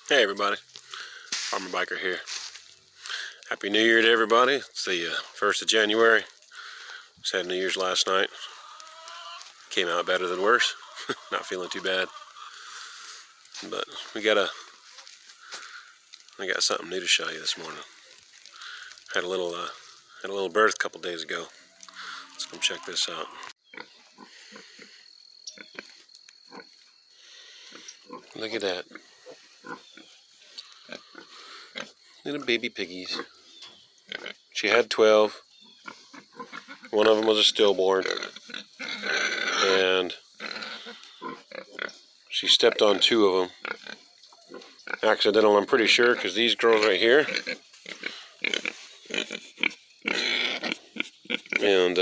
Hey everybody, Farmer Biker here. Happy New Year to everybody. It's the 1st of January. Just had New Year's last night. Came out better than worse. Not feeling too bad. But I got something new to show you this morning. Had a little birth a couple days ago. Let's come check this out. Look at that. Little baby piggies. She had 12. One of them was a stillborn. And she stepped on 2 of them. Accidental, I'm pretty sure, because these girls right here. And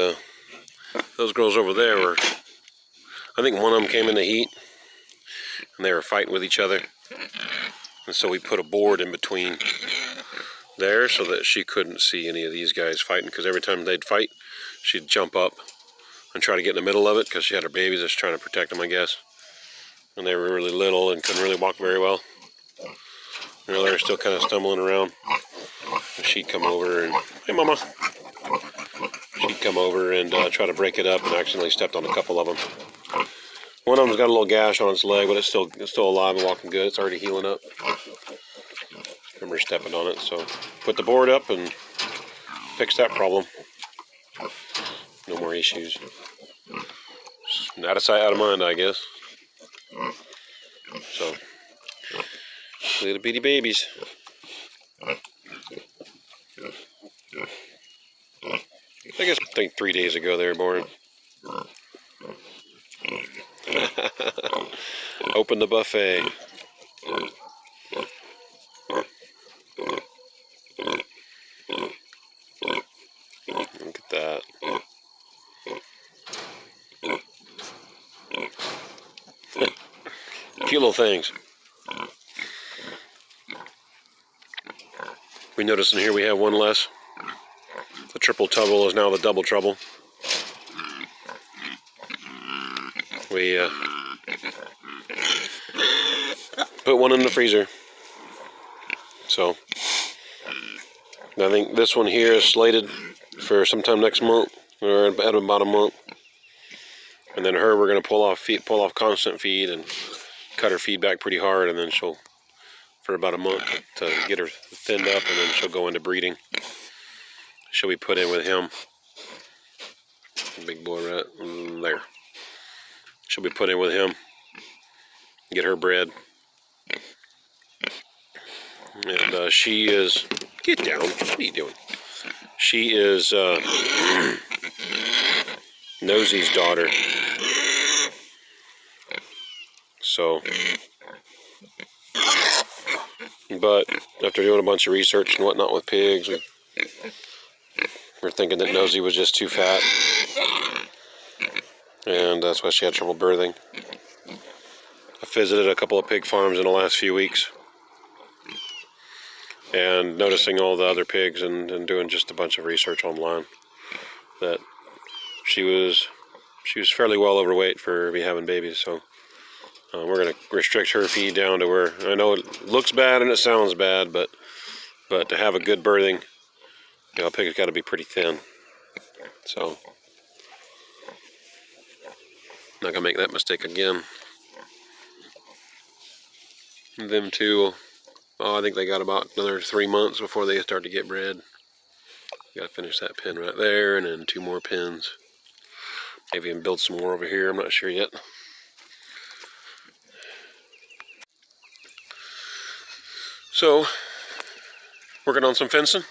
those girls over there were, I think one of them came in the heat. And they were fighting with each other. And so we put a board in between there so that she couldn't see any of these guys fighting, because every time they'd fight, she'd jump up and try to get in the middle of it, because she had her babies just trying to protect them, I guess. And they were really little and couldn't really walk very well. You know, they were still kind of stumbling around. And she'd come over and, hey mama. She'd come over and try to break it up, and accidentally stepped on a couple of them. One of them's got a little gash on its leg, but it's still alive and walking good. It's already healing up. Remember stepping on it, so put the board up and fix that problem. No more issues. Just out of sight, out of mind, I guess. So, little bitty babies. I think 3 days ago they were born. Open the buffet. Look at that. Cute little things. We notice in here we have one less. The triple trouble is now the double trouble. We put one in the freezer. So I think this one here is slated for sometime next month, or at about a month. And then her, we're going to pull off constant feed and cut her feed back pretty hard, and then she'll, for about a month, to get her thinned up, and then she'll go into breeding. She'll be put in with him. Big boy right there. She'll be put in with him. Get her bred. And she is, get down, what are you doing? She is Nosey's daughter. So, but after doing a bunch of research and whatnot with pigs, we're thinking that Nosey was just too fat. And that's why she had trouble birthing. I visited a couple of pig farms in the last few weeks. And noticing all the other pigs and doing just a bunch of research online, that she was fairly well overweight for me having babies. So we're going to restrict her feed down to where, I know it looks bad and it sounds bad, but to have a good birthing, you know, a pig's got to be pretty thin. So not going to make that mistake again. Them two, I think they got about another 3 months before they start to get bred. Got to finish that pen right there, and then 2 more pens. Maybe even build some more over here, I'm not sure yet. So, working on some fencing.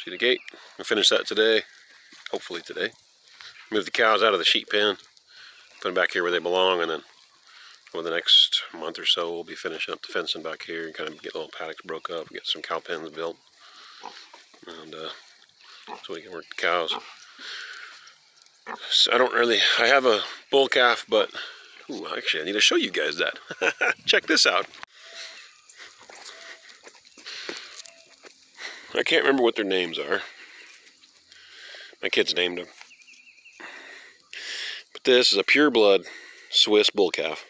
See the gate? We'll finish that today, hopefully today. Move the cows out of the sheep pen, put them back here where they belong, and then over the next month or so we'll be finishing up the fencing back here and kind of get little paddocks broke up, get some cow pens built, and so we can work the cows. So I have a bull calf, but actually I need to show you guys that. Check this out. I can't remember what their names are. My kids named them. But this is a pure blood Swiss bull calf.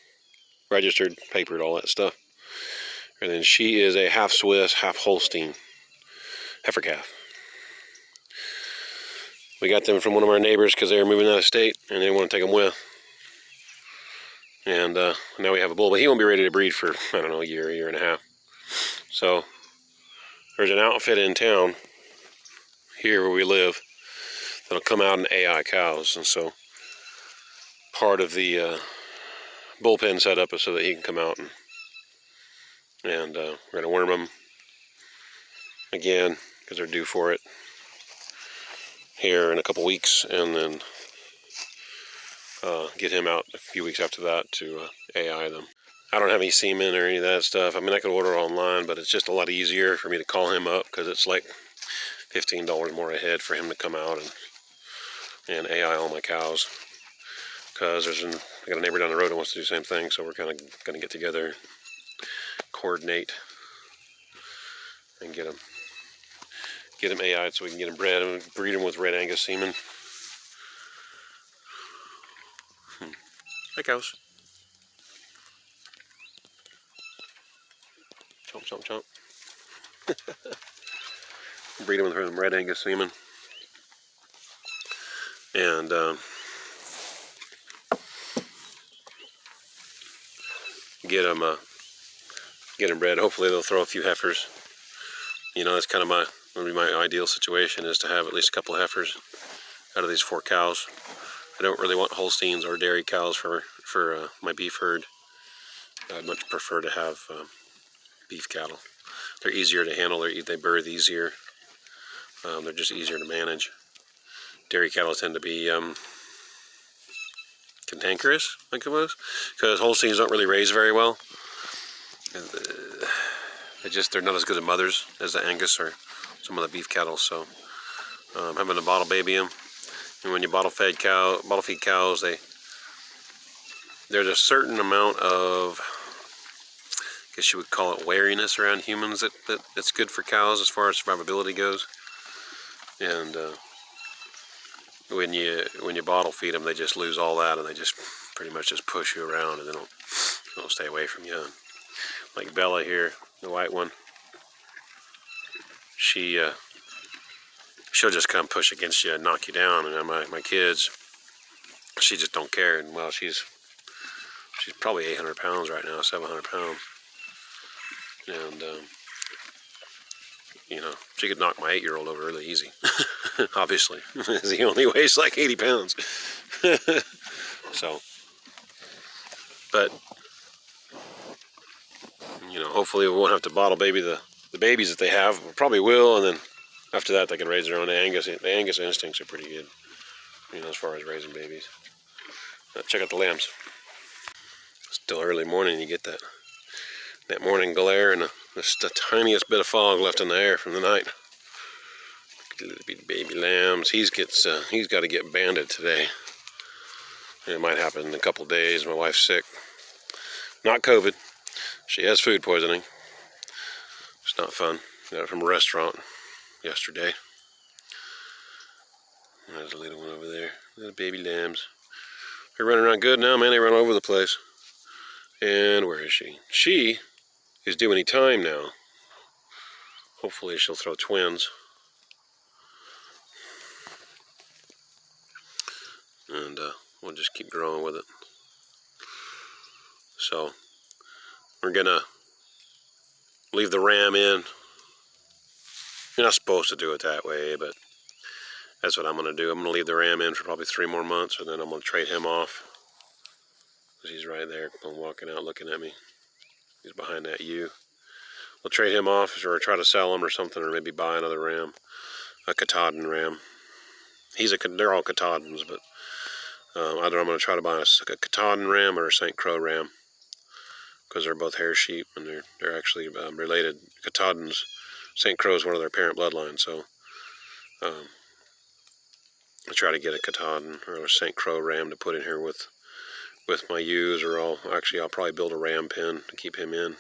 Registered, papered, all that stuff. And then she is a half Swiss, half Holstein heifer calf. We got them from one of our neighbors because they were moving out of state and they didn't want to take them with. And now we have a bull, but he won't be ready to breed for, I don't know, a year and a half. So there's an outfit in town here where we live that'll come out and AI cows. And so part of the bullpen setup is so that he can come out and we're going to worm them again because they're due for it here in a couple weeks, and then get him out a few weeks after that to AI them. I don't have any semen or any of that stuff. I mean, I could order online, but it's just a lot easier for me to call him up because it's like $15 more a head for him to come out and AI all my cows. Because I got a neighbor down the road that wants to do the same thing, so we're kind of going to get together, coordinate, and get him AI'd so we can get him bred and breed him with red Angus semen. Hi, cows. Chomp, chomp, chomp. Breed him with red Angus semen. And get him bred. Hopefully they'll throw a few heifers. You know, that's kind of my ideal situation, is to have at least a couple of heifers out of these 4 cows. I don't really want Holsteins or dairy cows for my beef herd. I'd much prefer to have beef cattle. They're easier to handle. They birth easier. They're just easier to manage. Dairy cattle tend to be cantankerous, like it was, because Holsteins don't really raise very well. They're not as good as mothers as the Angus or some of the beef cattle. So having to bottle baby them, and when you bottle feed cows, there's a certain amount of, I guess you would call it, wariness around humans that's good for cows as far as survivability goes. And when you bottle feed them, they just lose all that, and they just pretty much just push you around, and they don't stay away from you. Like Bella here, the white one, she'll just come push against you and knock you down. And my kids, she just don't care. And well, she's probably 800 pounds right now, 700 pounds. And you know, she could knock my 8-year-old over really easy. Obviously, he only weighs like 80 pounds. So, but you know, hopefully we won't have to bottle baby the babies that they have. We probably will, and then after that they can raise their own. The Angus instincts are pretty good, you know, as far as raising babies. Check out the lambs. Still early morning, you get that morning glare and just the tiniest bit of fog left in the air from the night. Little baby lambs. He's got to get banded today. It might happen in a couple days. My wife's sick. Not COVID. She has food poisoning. It's not fun. Got it from a restaurant yesterday. There's a little one over there. Little baby lambs. They're running around good now, man. They run all over the place. And where is she? She is due any time now. Hopefully she'll throw twins. And we'll just keep growing with it. So we're gonna leave the ram in. You're not supposed to do it that way, but that's what I'm gonna do. I'm gonna leave the ram in for probably 3 more months, and then I'm gonna trade him off. He's right there, walking out, looking at me. He's behind that ewe. We'll trade him off, or try to sell him or something, or maybe buy another ram, a Katahdin ram. They're all Katahdins, but either I'm going to try to buy a Katahdin ram or a St. Croix ram, because they're both hair sheep, and they're actually related. Katahdins, St. Croix is one of their parent bloodlines, so I try to get a Katahdin or a St. Croix ram to put in here with my ewes, or I'll probably build a ram pen to keep him in,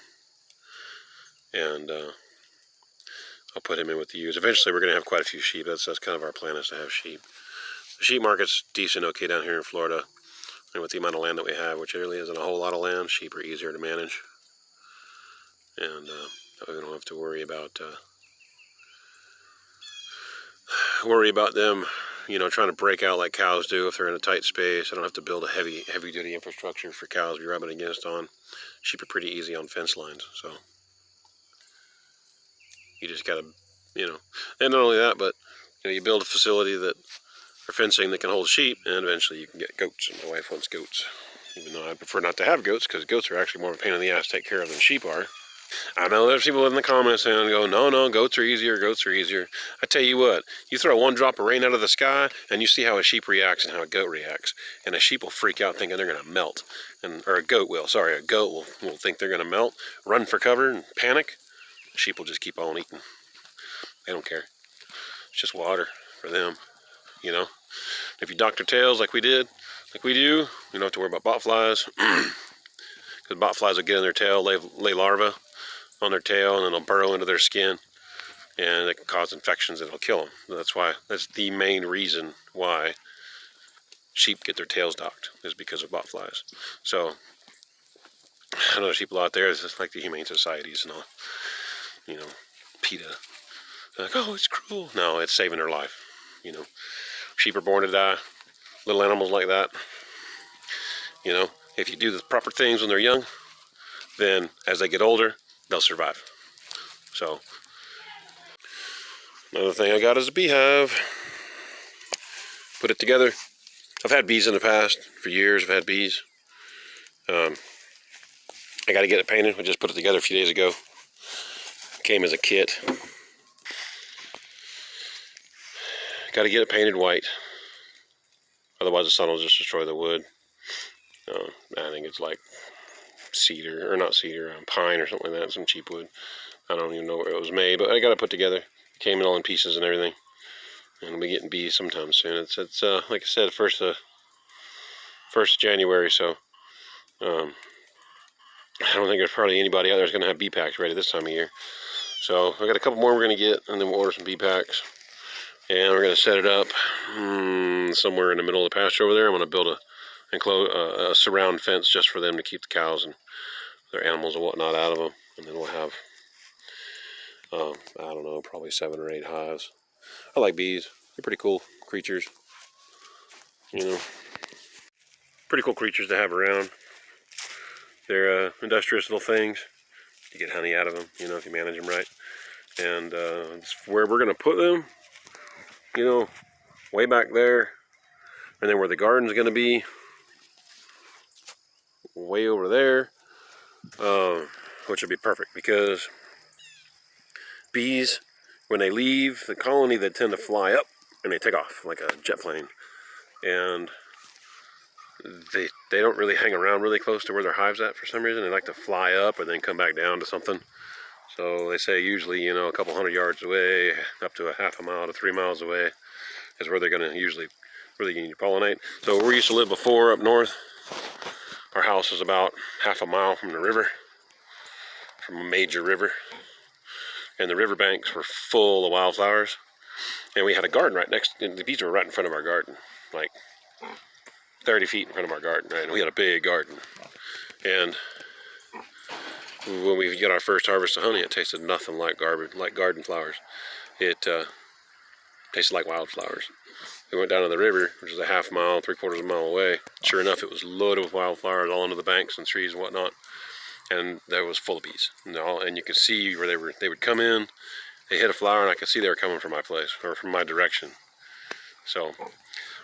and I'll put him in with the ewes. Eventually, we're going to have quite a few sheep. That's kind of our plan, is to have sheep. The sheep market's decent, okay, down here in Florida, and with the amount of land that we have, which really isn't a whole lot of land, sheep are easier to manage. and we don't have to worry about them, you know, trying to break out like cows do if they're in a tight space. I don't have to build a heavy duty infrastructure for cows to be rubbing against on. Sheep are pretty easy on fence lines, so you just gotta, you know, and not only that, but you know, you build a facility that or fencing that can hold sheep, and eventually you can get goats. And my wife wants goats, even though I prefer not to have goats because goats are actually more of a pain in the ass to take care of than sheep are. I know there's people in the comments saying, go, no, goats are easier, goats are easier. I tell you what, you throw one drop of rain out of the sky, and you see how a sheep reacts and how a goat reacts. And a sheep will freak out thinking they're going to melt. Or a goat will, a goat will think they're going to melt, run for cover, and panic. The sheep will just keep on eating. They don't care. It's just water for them, you know. If you doctor tails like we do, you don't have to worry about bot flies. Because bot flies will get in their tail, lay larvae on their tail, and then they'll burrow into their skin, and it can cause infections and it'll kill them. That's the main reason why sheep get their tails docked, is because of bot flies. So I know there's people out there, it's just like the humane societies and all, you know, PETA. They're like, oh, it's cruel. No, it's saving their life. You know, sheep are born to die. Little animals like that. You know, if you do the proper things when they're young, then as they get older, they'll survive. So, another thing I got is a beehive. Put it together. I've had bees in the past. For years I've had bees. I got to get it painted. I just put it together a few days ago. It came as a kit. Got to get it painted white. Otherwise the sun will just destroy the wood. I think it's like cedar, or not cedar, pine or something like that, some cheap wood. I don't even know where it was made, but I got it put together. It came in all in pieces and everything. And we'll be getting bees sometime soon. It's like I said, first of January, so I don't think there's probably anybody out there that's going to have bee packs ready this time of year. So I got a couple more we're going to get, and then we'll order some bee packs. And we're going to set it up somewhere in the middle of the pasture over there. I'm going to build a surround fence just for them to keep the cows and their animals and whatnot out of them. And then we'll have, I don't know, probably 7 or 8 hives. I like bees. They're pretty cool creatures. You know, pretty cool creatures to have around. They're industrious little things. You get honey out of them, you know, if you manage them right. And where we're going to put them, you know, way back there. And then where the garden's going to be, way over there, which would be perfect because bees, when they leave the colony, they tend to fly up and they take off like a jet plane. And they don't really hang around really close to where their hive's at for some reason. They like to fly up and then come back down to something. So they say usually, you know, a couple 100 yards away, up to a half a mile to 3 miles away is where they're going to usually really need to pollinate. So where we used to live before up north, our house was about half a mile from the river, from a major river. And the riverbanks were full of wildflowers. And we had a garden right next, and the bees were right in front of our garden, like 30 feet in front of our garden, right? And we had a big garden. And when we got our first harvest of honey, it tasted nothing like garden flowers. It tasted like wildflowers. We went down to the river, which is a half mile, 3/4 of a mile away. Sure enough, it was loaded with wildflowers all under the banks and trees and whatnot. And that was full of bees. And you could see where they would come in, they hit a flower, and I could see they were coming from my place, or from my direction. So,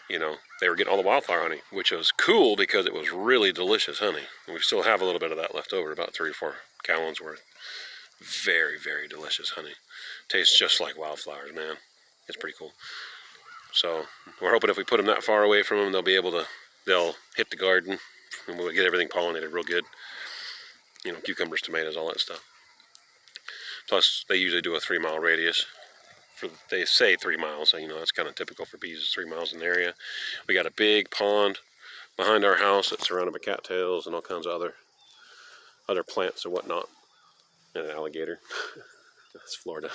you know, they were getting all the wildflower honey, which was cool because it was really delicious honey. And we still have a little bit of that left over, about 3 or 4 gallons worth. Very, very delicious honey. Tastes just like wildflowers, man. It's pretty cool. So we're hoping if we put them that far away from them, they'll hit the garden, and we'll get everything pollinated real good. You know, cucumbers, tomatoes, all that stuff. Plus, they usually do a 3-mile radius. They say 3 miles, so, you know, that's kind of typical for bees, is 3 miles in the area. We got a big pond behind our house that's surrounded by cattails and all kinds of other plants and whatnot. And an alligator. That's Florida.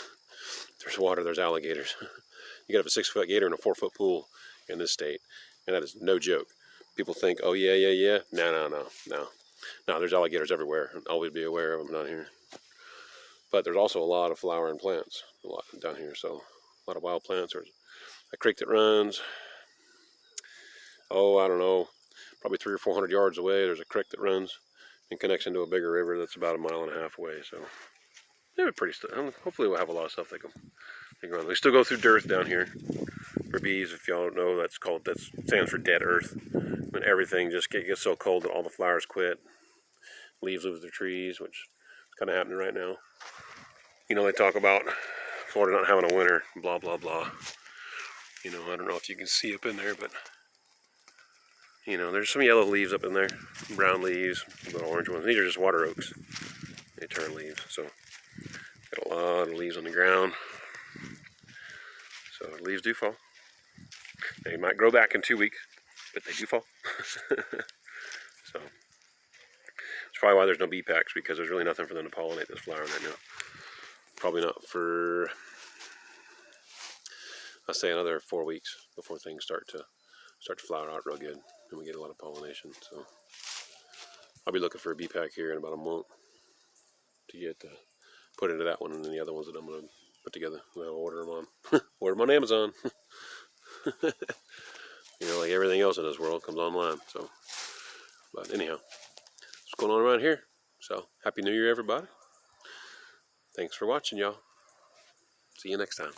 There's water, there's alligators. You got to have a 6-foot gator in a 4-foot pool in this state. And that is no joke. People think, oh, yeah. No, there's alligators everywhere. Always be aware of them down here. But there's also a lot of flowering plants, a lot down here. So a lot of wild plants. There's a creek that runs, oh, I don't know, probably 300 or 400 yards away. There's a creek that runs and connects into a bigger river that's about 1.5 miles away. So they're pretty. Hopefully we'll have a lot of stuff they can run. We still go through dirt down here for bees. If y'all don't know, that stands for dead earth. When everything just gets so cold that all the flowers quit, leaves lose their trees, which is kind of happening right now. You know, they talk about Florida not having a winter, blah blah blah. You know, I don't know if you can see up in there, but you know, there's some yellow leaves up in there, brown leaves, little orange ones. These are just water oaks. They turn leaves, so got a lot of leaves on the ground. So leaves do fall. They might grow back in 2 weeks, but they do fall. So it's probably why there's no bee packs, because there's really nothing for them to pollinate this flower right now. Probably not for, I'll say, another 4 weeks before things start to flower out real good and we get a lot of pollination. So I'll be looking for a bee pack here in about a month to get put into that one, and then the other ones that I'm going to put together, I'll order them on order them on Amazon. You know, like everything else in this world comes online. So, but anyhow, what's going on around here? So happy New Year, everybody. Thanks for watching, y'all. See you next time.